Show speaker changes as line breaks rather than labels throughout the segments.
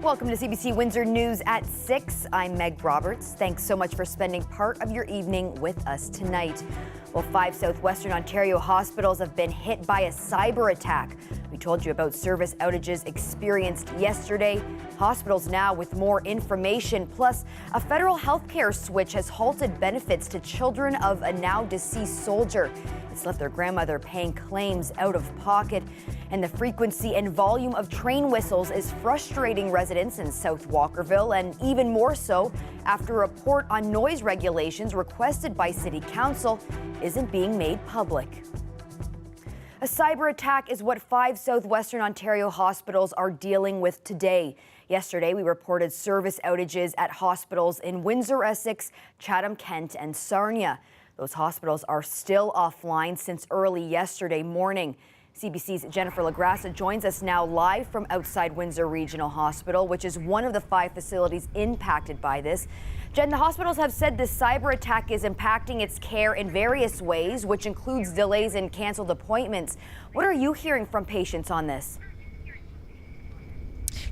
Welcome to CBC Windsor News at 6. I'm Meg Roberts. Thanks so much for spending part of your evening with us tonight. Well, 5 southwestern Ontario hospitals have been hit by a cyber attack. We told you about service outages experienced yesterday. Hospitals now with more information. Plus, a federal healthcare switch has halted benefits to children of a now deceased soldier. It's left their grandmother paying claims out of pocket. And the frequency and volume of train whistles is frustrating residents in South Walkerville, and even more so after a report on noise regulations requested by City Council isn't being made public. A cyber attack is what 5 southwestern Ontario hospitals are dealing with today. Yesterday, we reported service outages at hospitals in Windsor, Essex, Chatham, Kent, and Sarnia. Those hospitals are still offline since early yesterday morning. CBC's Jennifer LaGrassa joins us now live from outside Windsor Regional Hospital, which is one of the 5 facilities impacted by this. Jen, the hospitals have said this cyber attack is impacting its care in various ways, which includes delays in canceled appointments. What are you hearing from patients on this?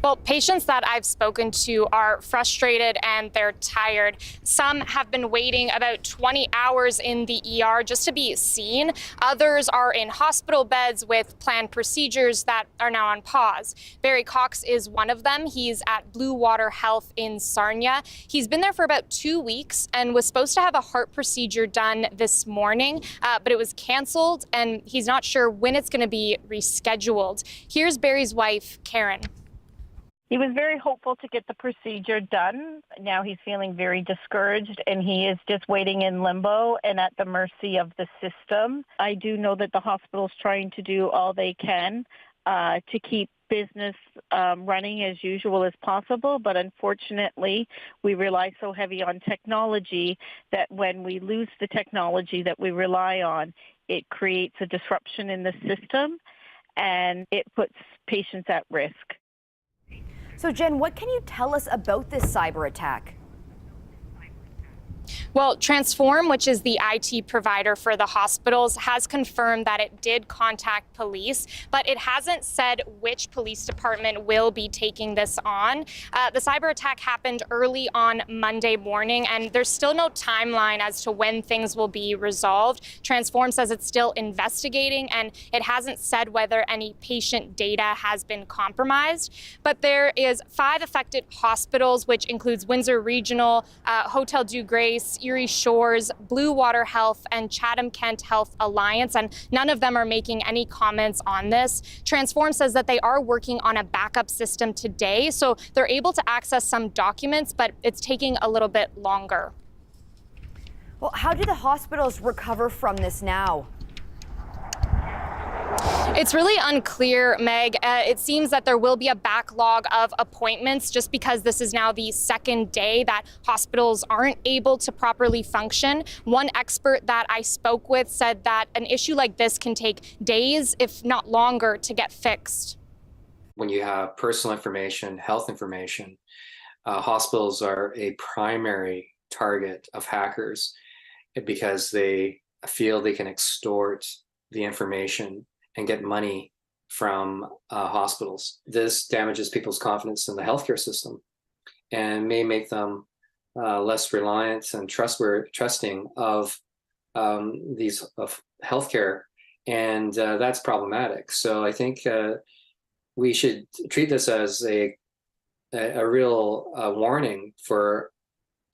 Well, patients that I've spoken to are frustrated and they're tired. Some have been waiting about 20 hours in the ER just to be seen. Others are in hospital beds with planned procedures that are now on pause. Barry Cox is one of them. He's at Blue Water Health in Sarnia. He's been there for about 2 weeks and was supposed to have a heart procedure done this morning, but it was canceled and he's not sure when it's going to be rescheduled. Here's Barry's wife, Karen.
He was very hopeful to get the procedure done. Now he's feeling very discouraged and he is just waiting in limbo and at the mercy of the system. I do know that the hospital's trying to do all they can to keep business running as usual as possible, but unfortunately we rely so heavy on technology that when we lose the technology that we rely on, it creates a disruption in the system and it puts patients at risk.
So, Jen, what can you tell us about this cyber attack?
Well, Transform, which is the IT provider for the hospitals, has confirmed that it did contact police, but it hasn't said which police department will be taking this on. The cyber attack happened early on Monday morning, and there's still no timeline as to when things will be resolved. Transform says it's still investigating, and it hasn't said whether any patient data has been compromised. But there is 5 affected hospitals, which includes Windsor Regional, Hotel Dieu Grace, Erie Shores, Blue Water Health, and Chatham Kent Health Alliance, and none of them are making any comments on this. Transform says that they are working on a backup system today, so they're able to access some documents, but it's taking a little bit longer.
Well, how do the hospitals recover from this now?
It's really unclear, Meg. It seems that there will be a backlog of appointments just because this is now the second day that hospitals aren't able to properly function. One expert that I spoke with said that an issue like this can take days, if not longer, to get fixed.
When you have personal information, health information, hospitals are a primary target of hackers because they feel they can extort the information and get money from hospitals. This damages people's confidence in the healthcare system and may make them less reliant and trusting of these of healthcare, and that's problematic. So I think we should treat this as a real warning for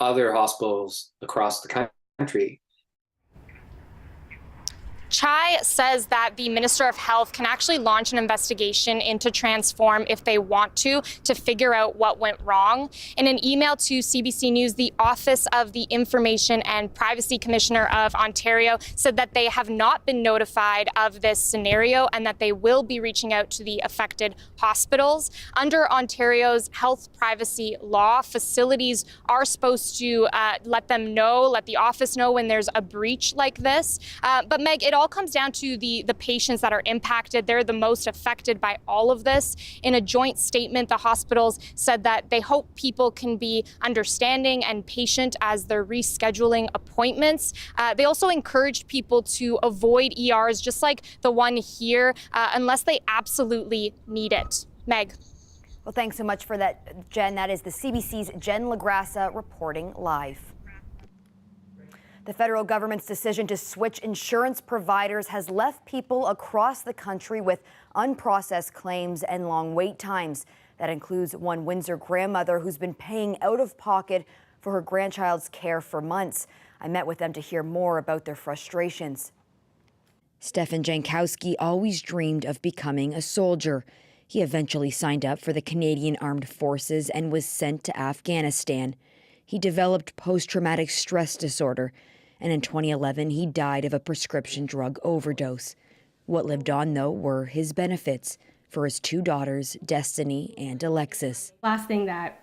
other hospitals across the country.
Chai says that the Minister of Health can actually launch an investigation into Transform if they want to figure out what went wrong. In an email to CBC News, the Office of the Information and Privacy Commissioner of Ontario said that they have not been notified of this scenario and that they will be reaching out to the affected hospitals. Under Ontario's health privacy law, facilities are supposed to let the office know when there's a breach like this. But Meg, it all comes down to the patients that are impacted. They're the most affected by all of this. In a joint statement, the hospitals said that they hope people can be understanding and patient as they're rescheduling appointments. They also encouraged people to avoid ERs, just like the one here, unless they absolutely need it. Meg.
Well, thanks so much for that, Jen. That is the CBC's Jen LaGrassa reporting live. The federal government's decision to switch insurance providers has left people across the country with unprocessed claims and long wait times. That includes one Windsor grandmother who's been paying out of pocket for her grandchild's care for months. I met with them to hear more about their frustrations. Stefan Jankowski always dreamed of becoming a soldier. He eventually signed up for the Canadian Armed Forces and was sent to Afghanistan. He developed post-traumatic stress disorder, and in 2011 he died of a prescription drug overdose. What lived on, though, were his benefits for his two daughters, Destiny and Alexis.
Last thing that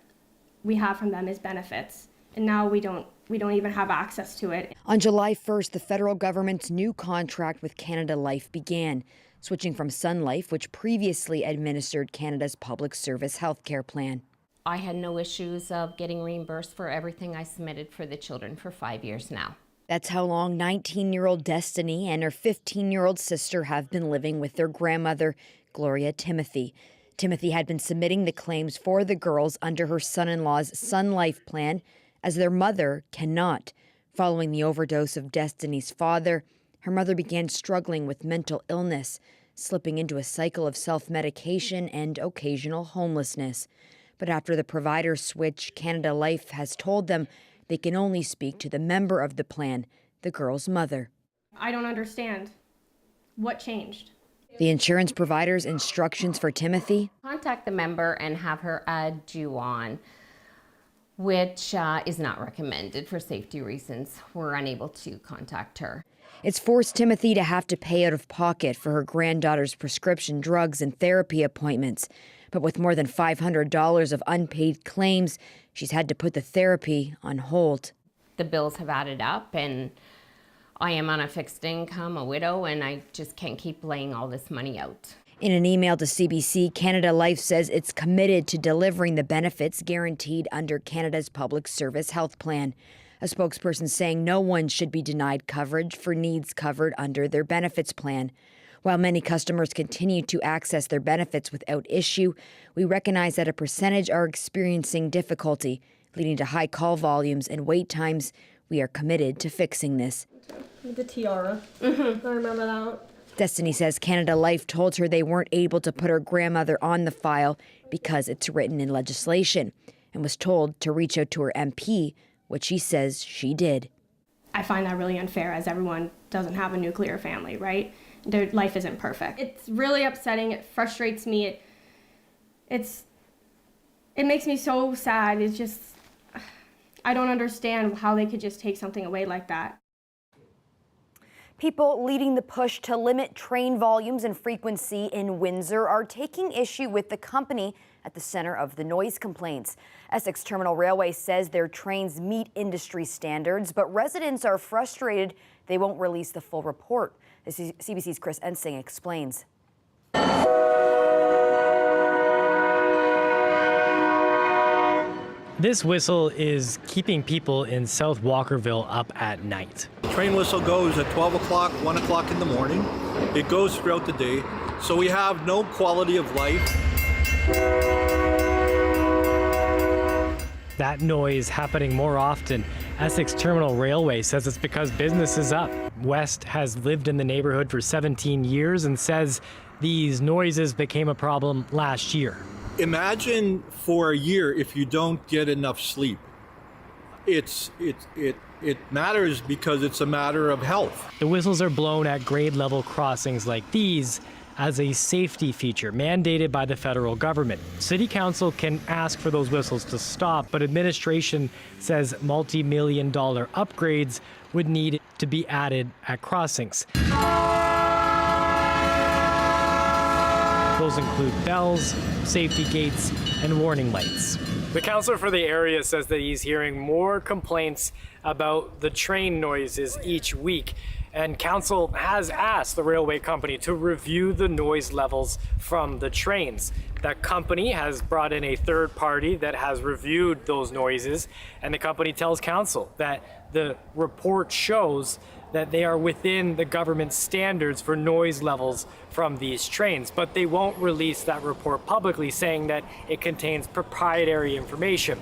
we have from them is benefits, and now we don't even have access to it.
On July 1st, the federal government's new contract with Canada Life began, switching from Sun Life, which previously administered Canada's public service healthcare plan.
I had no issues of getting reimbursed for everything I submitted for the children for 5 years now.
That's how long 19-year-old Destiny and her 15-year-old sister have been living with their grandmother, Gloria Timothy. Timothy had been submitting the claims for the girls under her son-in-law's Sun Life plan, as their mother cannot. Following the overdose of Destiny's father, her mother began struggling with mental illness, slipping into a cycle of self-medication and occasional homelessness. But after the provider switch, Canada Life has told them they can only speak to the member of the plan, the girl's mother.
I don't understand. What changed?
The insurance provider's instructions for Timothy?
Contact the member and have her add you on, which is not recommended for safety reasons. We're unable to contact her.
It's forced Timothy to have to pay out of pocket for her granddaughter's prescription drugs and therapy appointments. But with more than $500 of unpaid claims, she's had to put the therapy on hold.
The bills have added up, and I am on a fixed income, a widow, and I just can't keep laying all this money out.
In an email to CBC, Canada Life says it's committed to delivering the benefits guaranteed under Canada's Public Service Health Plan. A spokesperson saying no one should be denied coverage for needs covered under their benefits plan. While many customers continue to access their benefits without issue, we recognize that a percentage are experiencing difficulty, leading to high call volumes and wait times. We are committed to fixing this.
The tiara. I remember that.
Destiny says Canada Life told her they weren't able to put her grandmother on the file because it's written in legislation, and was told to reach out to her MP, which she says she did.
I find that really unfair, as everyone doesn't have a nuclear family, right? Their life isn't perfect. It's really upsetting. It frustrates me. It makes me so sad. It's just, I don't understand how they could just take something away like that.
People leading the push to limit train volumes and frequency in Windsor are taking issue with the company at the center of the noise complaints. Essex Terminal Railway says their trains meet industry standards, but residents are frustrated they won't release the full report. CBC's Chris Ensing explains.
This whistle is keeping people in South Walkerville up at night.
Train whistle goes at 12 o'clock, 1 o'clock in the morning. It goes throughout the day, so we have no quality of life.
That noise happening more often. Essex Terminal Railway says it's because business is up. West has lived in the neighborhood for 17 years and says these noises became a problem last year.
Imagine for a year if you don't get enough sleep. It matters because it's a matter of health.
The whistles are blown at grade level crossings like these as a safety feature mandated by the federal government. City Council can ask for those whistles to stop, but administration says multi-million-dollar upgrades would need to be added at crossings. Those include bells, safety gates, and warning lights. The councillor for the area says that he's hearing more complaints about the train noises each week, and council has asked the railway company to review the noise levels from the trains. That company has brought in a third party that has reviewed those noises, and the company tells council that the report shows that they are within the government standards for noise levels from these trains, but they won't release that report publicly, saying that it contains proprietary information.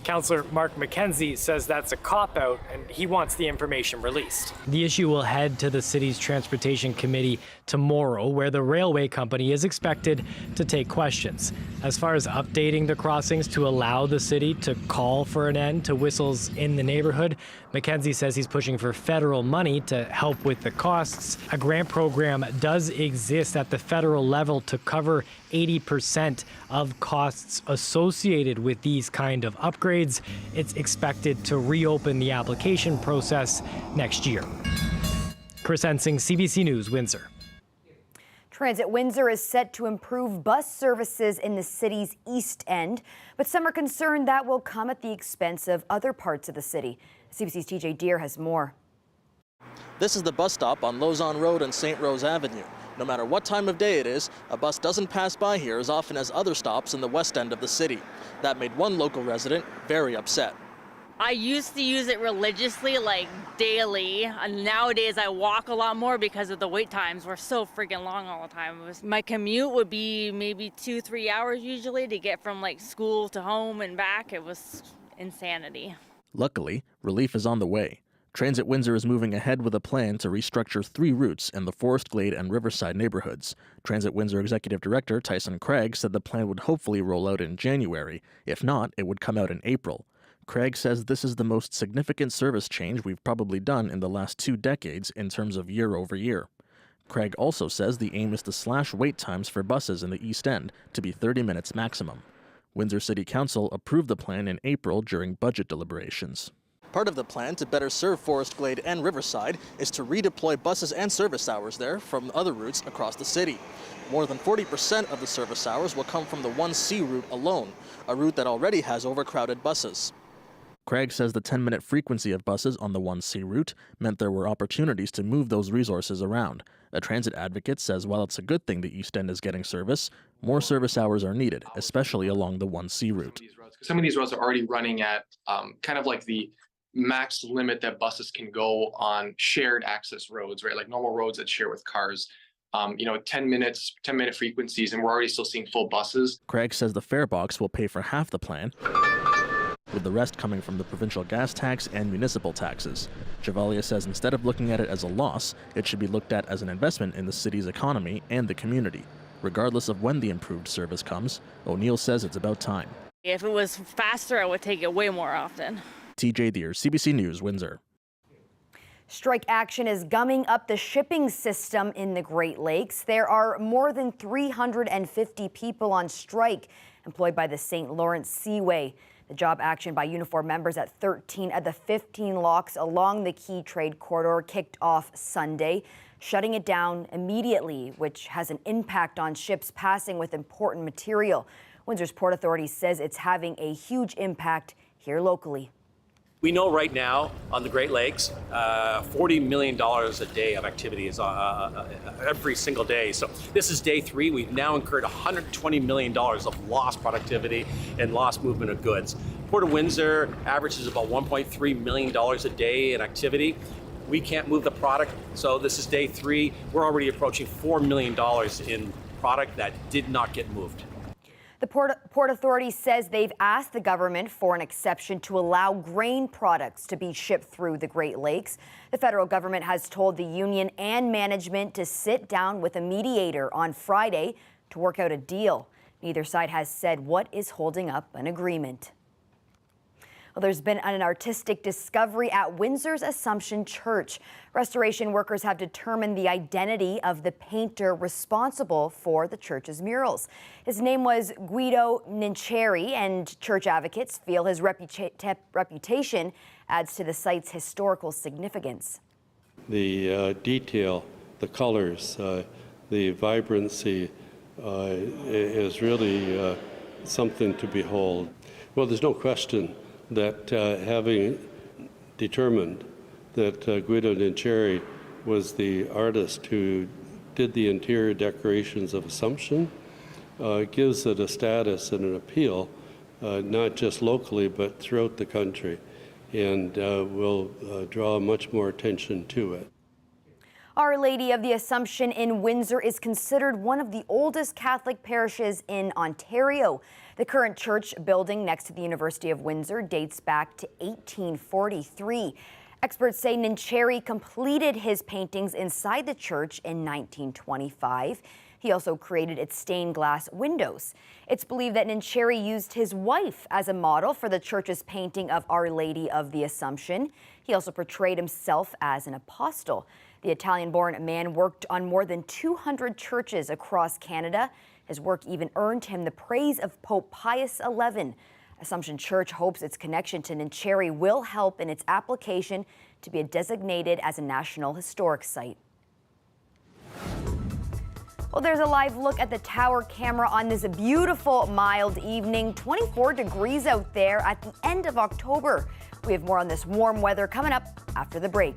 Councillor Mark McKenzie says that's a cop-out and he wants the information released. The issue will head to the city's Transportation Committee tomorrow, where the railway company is expected to take questions. As far as updating the crossings to allow the city to call for an end to whistles in the neighborhood, McKenzie says he's pushing for federal money to help with the costs. A grant program does exist at the federal level to cover 80% of costs associated with these kind of upgrades. It's expected to reopen the application process next year. Chris Ensing, CBC News, Windsor.
Transit Windsor is set to improve bus services in the city's East End, but some are concerned that will come at the expense of other parts of the city. CBC's TJ Deere has more.
This is the bus stop on Lausanne Road and St. Rose Avenue. No matter what time of day it is, a bus doesn't pass by here as often as other stops in the west end of the city. That made one local resident very upset.
I used to use it religiously, like daily, and nowadays I walk a lot more because of the wait times were so freaking long all the time. My commute would be maybe 2-3 hours usually to get from like school to home and back. It was insanity.
Luckily, relief is on the way. Transit Windsor is moving ahead with a plan to restructure 3 routes in the Forest Glade and Riverside neighborhoods. Transit Windsor Executive Director Tyson Craig said the plan would hopefully roll out in January. If not, it would come out in April. Craig says this is the most significant service change we've probably done in the last 2 decades in terms of year over year. Craig also says the aim is to slash wait times for buses in the East End to be 30 minutes maximum. Windsor City Council approved the plan in April during budget deliberations. Part of the plan to better serve Forest Glade and Riverside is to redeploy buses and service hours there from other routes across the city. More than 40% of the service hours will come from the 1C route alone, a route that already has overcrowded buses. Craig says the 10-minute frequency of buses on the 1C route meant there were opportunities to move those resources around. A transit advocate says while it's a good thing the East End is getting service, more service hours are needed, especially along the 1C route.
Some of these roads are already running at kind of like the max limit that buses can go on shared access roads, right? Like normal roads that share with cars. 10-minute frequencies, and we're already still seeing full buses.
Craig says the fare box will pay for half the plan, with the rest coming from the provincial gas tax and municipal taxes. Chevalier says instead of looking at it as a loss, it should be looked at as an investment in the city's economy and the community. Regardless of when the improved service comes, O'Neill says it's about time.
If it was faster, I would take it way more often.
TJ Deere, CBC News, Windsor.
Strike action is gumming up the shipping system in the Great Lakes. There are more than 350 people on strike employed by the St. Lawrence Seaway. The job action by uniformed members at 13 of the 15 locks along the key trade corridor kicked off Sunday, shutting it down immediately, which has an impact on ships passing with important material. Windsor's Port Authority says it's having a huge impact here locally.
We know right now on the Great Lakes, $40 million a day of activity is every single day. So this is day 3. We've now incurred $120 million of lost productivity and lost movement of goods. Port of Windsor averages about $1.3 million a day in activity. We can't move the product, so this is day 3. We're already approaching $4 million in product that did not get moved.
The Port Authority says they've asked the government for an exception to allow grain products to be shipped through the Great Lakes. The federal government has told the union and management to sit down with a mediator on Friday to work out a deal. Neither side has said what is holding up an agreement. Well, there's been an artistic discovery at Windsor's Assumption Church. Restoration workers have determined the identity of the painter responsible for the church's murals. His name was Guido Nincheri, and church advocates feel his reputation adds to the site's historical significance.
The detail, the colors, the vibrancy is really something to behold. Well, there's no question that having determined that Guido Nincheri was the artist who did the interior decorations of Assumption gives it a status and an appeal, not just locally but throughout the country. and will draw much more attention to it.
Our Lady of the Assumption in Windsor is considered one of the oldest Catholic parishes in Ontario. The current church building next to the University of Windsor dates back to 1843. Experts say Nincherry completed his paintings inside the church in 1925. He also created its stained glass windows. It's believed that Nincherry used his wife as a model for the church's painting of Our Lady of the Assumption. He also portrayed himself as an apostle. The Italian-born man worked on more than 200 churches across Canada. His work even earned him the praise of Pope Pius XI. Assumption Church hopes its connection to Nincherry will help in its application to be designated as a National Historic Site. Well, there's a live look at the tower camera on this beautiful, mild evening. 24 degrees out there at the end of October. We have more on this warm weather coming up after the break.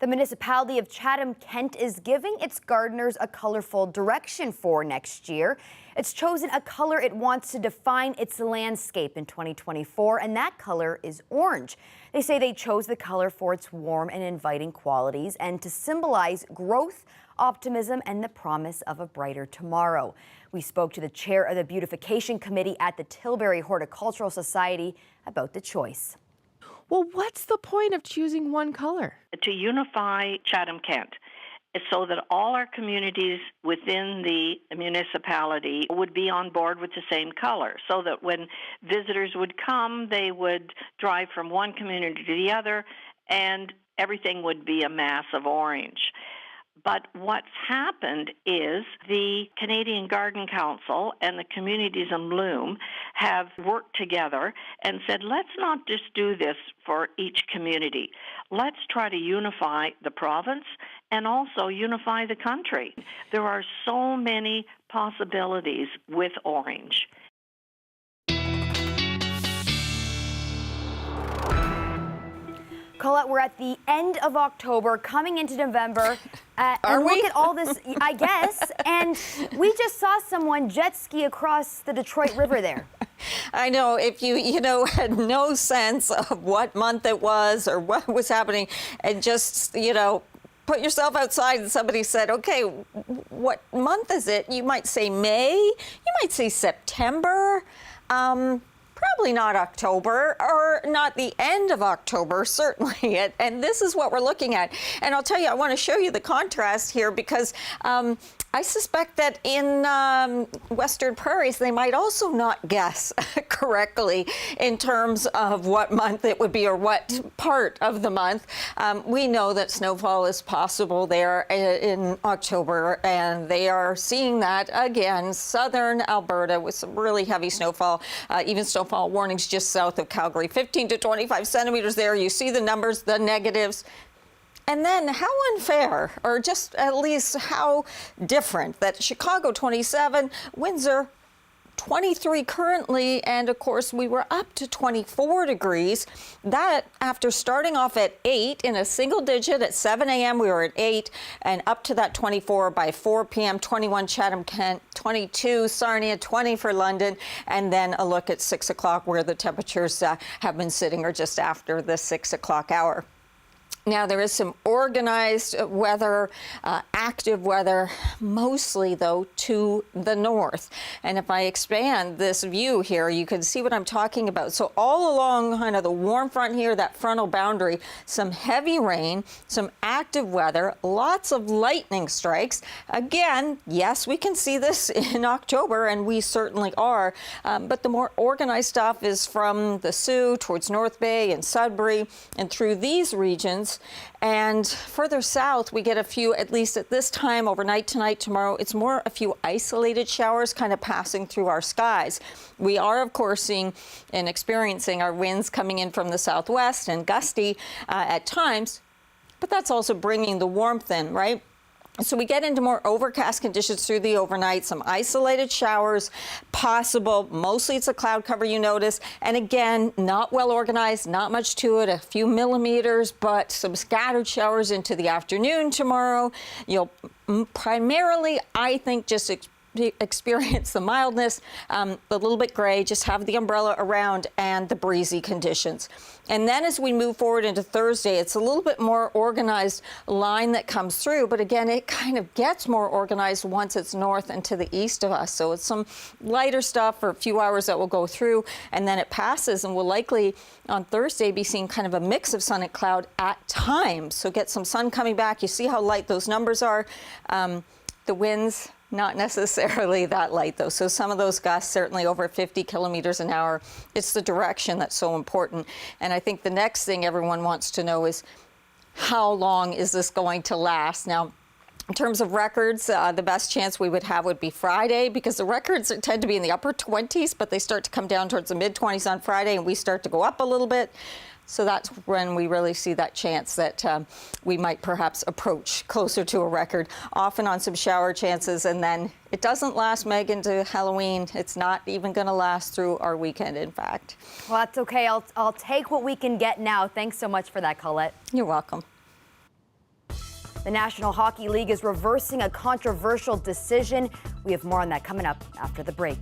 The municipality of Chatham-Kent is giving its gardeners a colorful direction for next year. It's chosen a color it wants to define its landscape in 2024, and that color is orange. They say they chose the color for its warm and inviting qualities and to symbolize growth, optimism, and the promise of a brighter tomorrow. We spoke to the chair of the beautification committee at the Tilbury Horticultural Society about the choice.
Well, what's the point of choosing one color?
To unify Chatham-Kent so that all our communities within the municipality would be on board with the same color, so that when visitors would come, they would drive from one community to the other, and everything would be a mass of orange. But what's happened is the Canadian Garden Council and the Communities in Bloom have worked together and said, let's not just do this for each community. Let's try to unify the province and also unify the country. There are so many possibilities with orange.
Colette, we're at the end of October, coming into November. And look at all this, I guess. And we just saw someone jet ski across the Detroit River there.
I know, if you had no sense of what month it was or what was happening, and just, put yourself outside and somebody said, okay, what month is it? You might say May, you might say September. Probably not October, or not the end of October, certainly. And this is what we're looking at. And I'll tell you, I want to show you the contrast here because I suspect that in Western Prairies, they might also not guess correctly in terms of what month it would be or what part of the month. We know that snowfall is possible there in October, and they are seeing that again. Southern Alberta with some really heavy snowfall, even snowfall warnings just south of Calgary, 15 to 25 centimeters there. You see the numbers, the negatives. And then how unfair, or just at least how different, that Chicago 27, Windsor 23 currently, and of course we were up to 24 degrees. That after starting off at 8 in a single digit at 7 a.m. we were at 8 and up to that 24 by 4 p.m. 21 Chatham-Kent, 22 Sarnia, 20 for London, and then a look at 6 o'clock where the temperatures have been sitting or just after the 6 o'clock hour. Now, there is some organized weather, active weather, mostly, though, to the north. And if I expand this view here, you can see what I'm talking about. So all along kind of the warm front here, that frontal boundary, some heavy rain, some active weather, lots of lightning strikes. Again, yes, we can see this in October, and we certainly are. But the more organized stuff is from the Sioux towards North Bay and Sudbury and through these regions. And further south, we get a few, at least at this time, overnight, tonight, tomorrow, it's more a few isolated showers kind of passing through our skies. We are, of course, seeing and experiencing our winds coming in from the southwest and gusty at times, but that's also bringing the warmth in, right? So we get into more overcast conditions through the overnight, some isolated showers possible. Mostly it's a cloud cover, you notice. And again, not well organized, not much to it, a few millimeters, but some scattered showers into the afternoon tomorrow. You'll primarily, I think, just experience the mildness, a little bit gray, just have the umbrella around and the breezy conditions. And then as we move forward into Thursday, it's a little bit more organized line that comes through, but again, it kind of gets more organized once it's north and to the east of us. So it's some lighter stuff for a few hours that will go through, and then it passes, and we'll likely on Thursday be seeing kind of a mix of sun and cloud at times. So get some sun coming back. You see how light those numbers are. The winds, not necessarily that light, though. So some of those gusts certainly over 50 kilometers an hour. It's the direction that's so important. And I think the next thing everyone wants to know is how long is this going to last? Now, in terms of records, the best chance we would have would be Friday, because the records tend to be in the upper 20s, but they start to come down towards the mid-20s on Friday, and we start to go up a little bit. So that's when we really see that chance that we might perhaps approach closer to a record, often on some shower chances. And then it doesn't last, Meg, into Halloween. It's not even going to last through our weekend, in fact.
Well, that's okay. I'll take what we can get now. Thanks so much for that, Colette.
You're welcome.
The National Hockey League is reversing a controversial decision. We have more on that coming up after the break.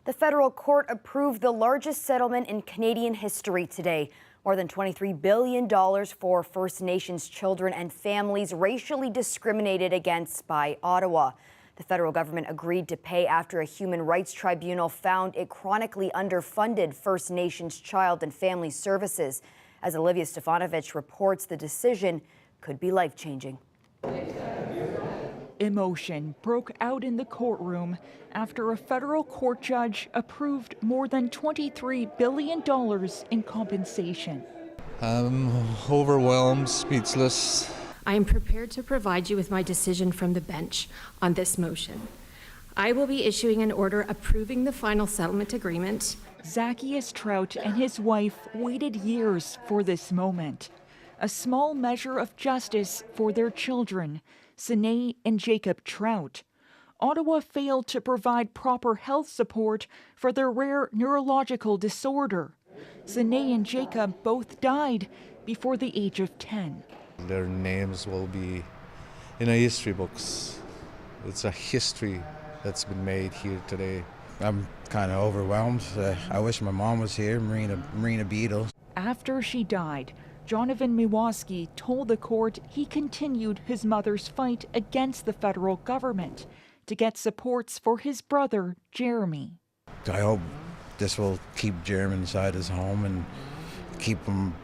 The federal court approved the largest settlement in Canadian history today. More than $23 billion for First Nations children and families racially discriminated against by Ottawa. The federal government agreed to pay after a human rights tribunal found it chronically underfunded First Nations child and family services. As Olivia Stefanovich reports, the decision could be life-changing.
Emotion broke out in the courtroom after a federal court judge approved more than $23 billion in compensation.
I'm overwhelmed, speechless.
I am prepared to provide you with my decision from the bench on this motion. I will be issuing an order approving the final settlement agreement.
Zacchaeus Trout and his wife waited years for this moment. A small measure of justice for their children, Sinead and Jacob Trout. Ottawa failed to provide proper health support for their rare neurological disorder. Sinead and Jacob both died before the age of 10.
Their names will be in the history books. It's a history that's been made here today.
I'm kind of overwhelmed. I wish my mom was here, Marina Beadle.
After she died, Jonathan Miwoski told the court he continued his mother's fight against the federal government to get supports for his brother, Jeremy.
I hope this will keep Jeremy inside his home and keep him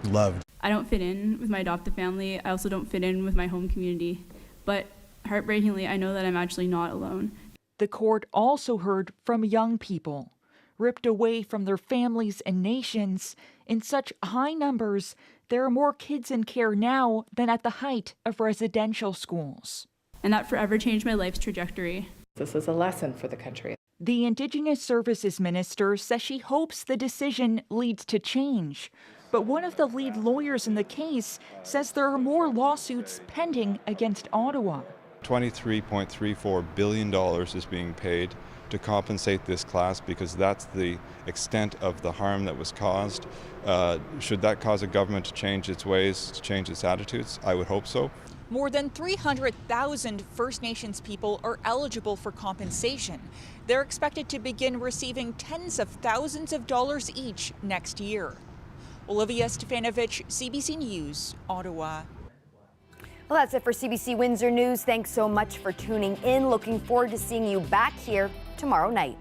loved.
I don't fit in with my adopted family. I also don't fit in with my home community. But heartbreakingly, I know that I'm actually not alone.
The court also heard from young people, ripped away from their families and nations. In such high numbers, there are more kids in care now than at the height of residential schools.
And that forever changed my life's trajectory.
This is a lesson for the country.
The Indigenous Services Minister says she hopes the decision leads to change. But one of the lead lawyers in the case says there are more lawsuits pending against Ottawa.
$23.34 billion is being paid to compensate this class because that's the extent of the harm that was caused. Should that cause a government to change its ways, to change its attitudes? I would hope so.
More than 300,000 First Nations people are eligible for compensation. They're expected to begin receiving tens of thousands of dollars each next year. Olivia Stefanovic, CBC News, Ottawa.
Well, that's it for CBC Windsor News. Thanks so much for tuning in. Looking forward to seeing you back here tomorrow night.